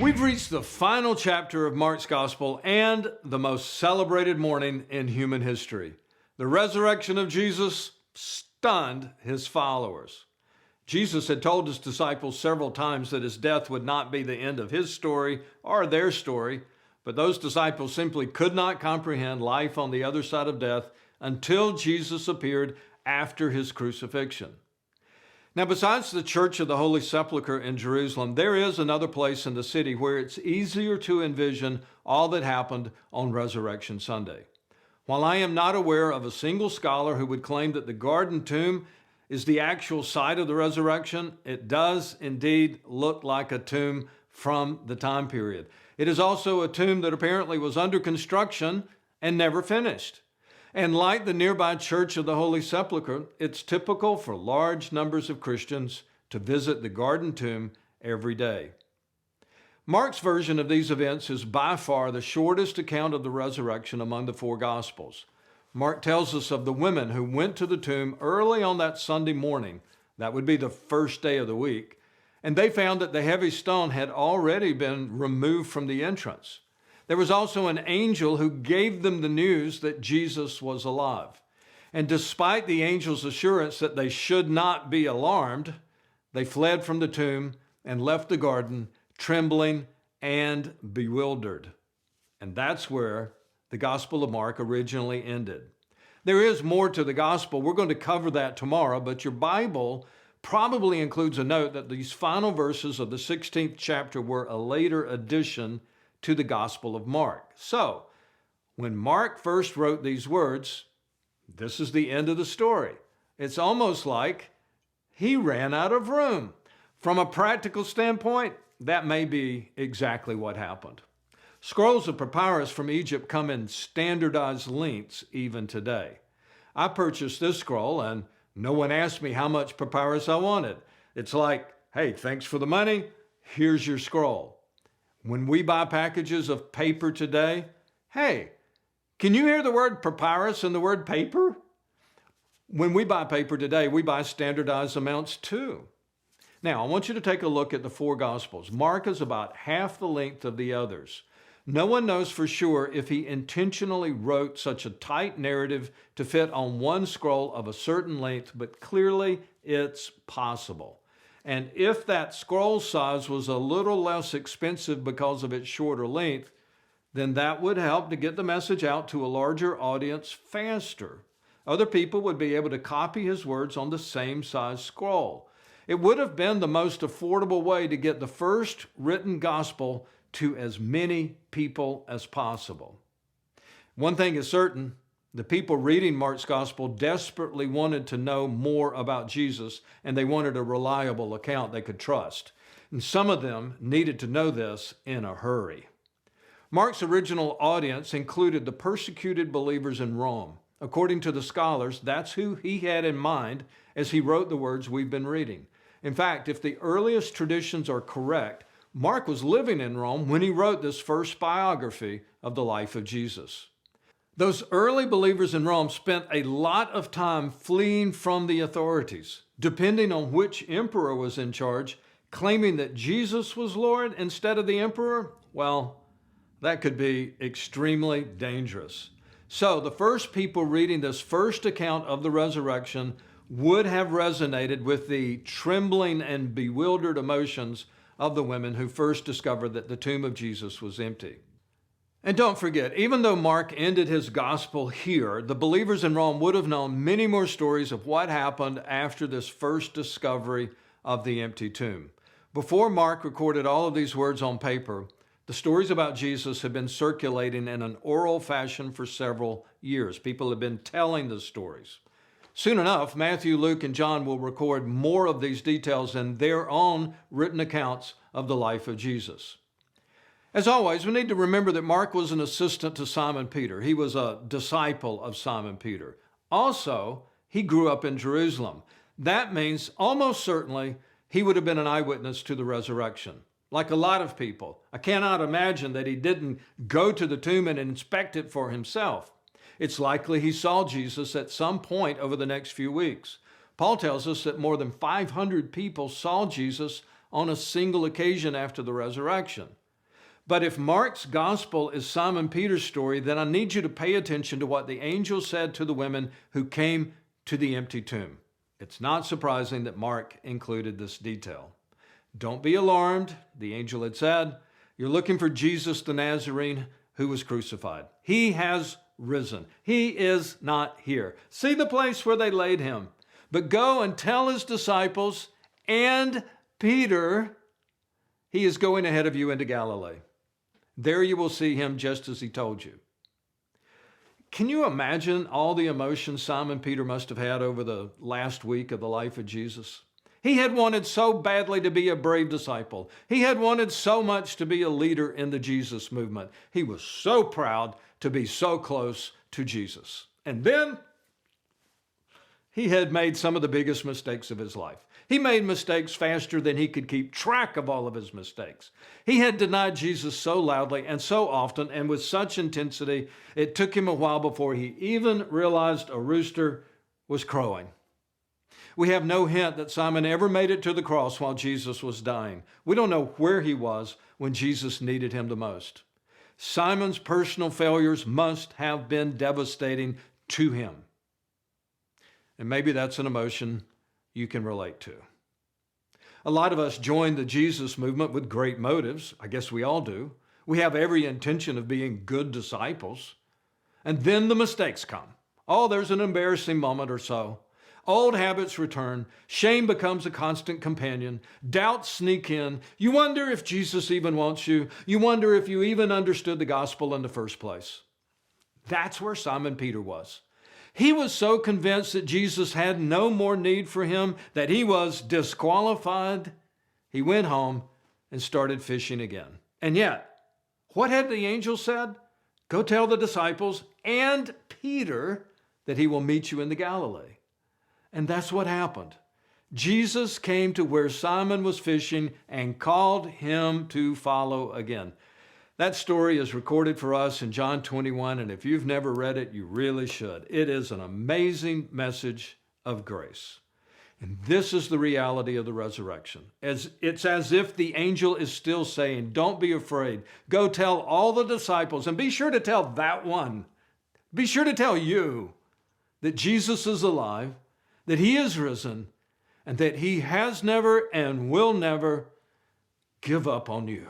We've reached the final chapter of Mark's Gospel and the most celebrated morning in human history. The resurrection of Jesus stunned his followers. Jesus had told his disciples several times that his death would not be the end of his story or their story, but those disciples simply could not comprehend life on the other side of death until Jesus appeared after his crucifixion. Now, besides the Church of the Holy Sepulchre in Jerusalem, there is another place in the city where it's easier to envision all that happened on Resurrection Sunday. While I am not aware of a single scholar who would claim that the garden tomb is the actual site of the resurrection, it does indeed look like a tomb from the time period. It is also a tomb that apparently was under construction and never finished. And like the nearby Church of the Holy Sepulchre, it's typical for large numbers of Christians to visit the garden tomb every day. Mark's version of these events is by far the shortest account of the resurrection among the four Gospels. Mark tells us of the women who went to the tomb early on that Sunday morning. That would be the first day of the week. And they found that the heavy stone had already been removed from the entrance. There was also an angel who gave them the news that Jesus was alive. And despite the angel's assurance that they should not be alarmed, they fled from the tomb and left the garden trembling and bewildered. And that's where the Gospel of Mark originally ended. There is more to the Gospel. We're going to cover that tomorrow, but your Bible probably includes a note that these final verses of the 16th chapter were a later addition to the Gospel of Mark. So, when Mark first wrote these words, this is the end of the story. It's almost like he ran out of room. From a practical standpoint, that may be exactly what happened. Scrolls of papyrus from Egypt come in standardized lengths even today. I purchased this scroll and no one asked me how much papyrus I wanted. It's like, hey, thanks for the money, here's your scroll. When we buy packages of paper today, hey, can you hear the word papyrus and the word paper? When we buy paper today, we buy standardized amounts too. Now, I want you to take a look at the four Gospels. Mark is about half the length of the others. No one knows for sure if he intentionally wrote such a tight narrative to fit on one scroll of a certain length, but clearly it's possible. And if that scroll size was a little less expensive because of its shorter length, then that would help to get the message out to a larger audience faster. Other people would be able to copy his words on the same size scroll. It would have been the most affordable way to get the first written gospel to as many people as possible. One thing is certain, the people reading Mark's gospel desperately wanted to know more about Jesus, and they wanted a reliable account they could trust. And some of them needed to know this in a hurry. Mark's original audience included the persecuted believers in Rome. According to the scholars, that's who he had in mind as he wrote the words we've been reading. In fact, if the earliest traditions are correct, Mark was living in Rome when he wrote this first biography of the life of Jesus. Those early believers in Rome spent a lot of time fleeing from the authorities, depending on which emperor was in charge, claiming that Jesus was Lord instead of the emperor. Well, that could be extremely dangerous. So the first people reading this first account of the resurrection would have resonated with the trembling and bewildered emotions of the women who first discovered that the tomb of Jesus was empty. And don't forget, even though Mark ended his gospel here, the believers in Rome would have known many more stories of what happened after this first discovery of the empty tomb. Before Mark recorded all of these words on paper, the stories about Jesus had been circulating in an oral fashion for several years. People had been telling the stories. Soon enough, Matthew, Luke, and John will record more of these details in their own written accounts of the life of Jesus. As always, we need to remember that Mark was an assistant to Simon Peter. He was a disciple of Simon Peter. Also, he grew up in Jerusalem. That means almost certainly he would have been an eyewitness to the resurrection. Like a lot of people, I cannot imagine that he didn't go to the tomb and inspect it for himself. It's likely he saw Jesus at some point over the next few weeks. Paul tells us that more than 500 people saw Jesus on a single occasion after the resurrection. But if Mark's gospel is Simon Peter's story, then I need you to pay attention to what the angel said to the women who came to the empty tomb. It's not surprising that Mark included this detail. Don't be alarmed, the angel had said. You're looking for Jesus the Nazarene who was crucified. He has risen. He is not here. See the place where they laid him. But go and tell his disciples and Peter, he is going ahead of you into Galilee. There you will see him just as he told you. Can you imagine all the emotions Simon Peter must have had over the last week of the life of Jesus? He had wanted so badly to be a brave disciple. He had wanted so much to be a leader in the Jesus movement. He was so proud to be so close to Jesus. And then he had made some of the biggest mistakes of his life. He made mistakes faster than he could keep track of all of his mistakes. He had denied Jesus so loudly and so often and with such intensity, it took him a while before he even realized a rooster was crowing. We have no hint that Simon ever made it to the cross while Jesus was dying. We don't know where he was when Jesus needed him the most. Simon's personal failures must have been devastating to him. And maybe that's an emotion you can relate to. A lot of us join the Jesus movement with great motives. I guess we all do. We have every intention of being good disciples. And then the mistakes come. Oh, there's an embarrassing moment or so. Old habits return. Shame becomes a constant companion. Doubts sneak in. You wonder if Jesus even wants you. You wonder if you even understood the gospel in the first place. That's where Simon Peter was. He was so convinced that Jesus had no more need for him, that he was disqualified. He went home and started fishing again. And yet, what had the angel said? Go tell the disciples and Peter that he will meet you in the Galilee. And that's what happened. Jesus came to where Simon was fishing and called him to follow again. That story is recorded for us in John 21, and if you've never read it, you really should. It is an amazing message of grace. And this is the reality of the resurrection. It's as if the angel is still saying, don't be afraid. Go tell all the disciples, and be sure to tell that one. Be sure to tell you that Jesus is alive, that he is risen, and that he has never and will never give up on you.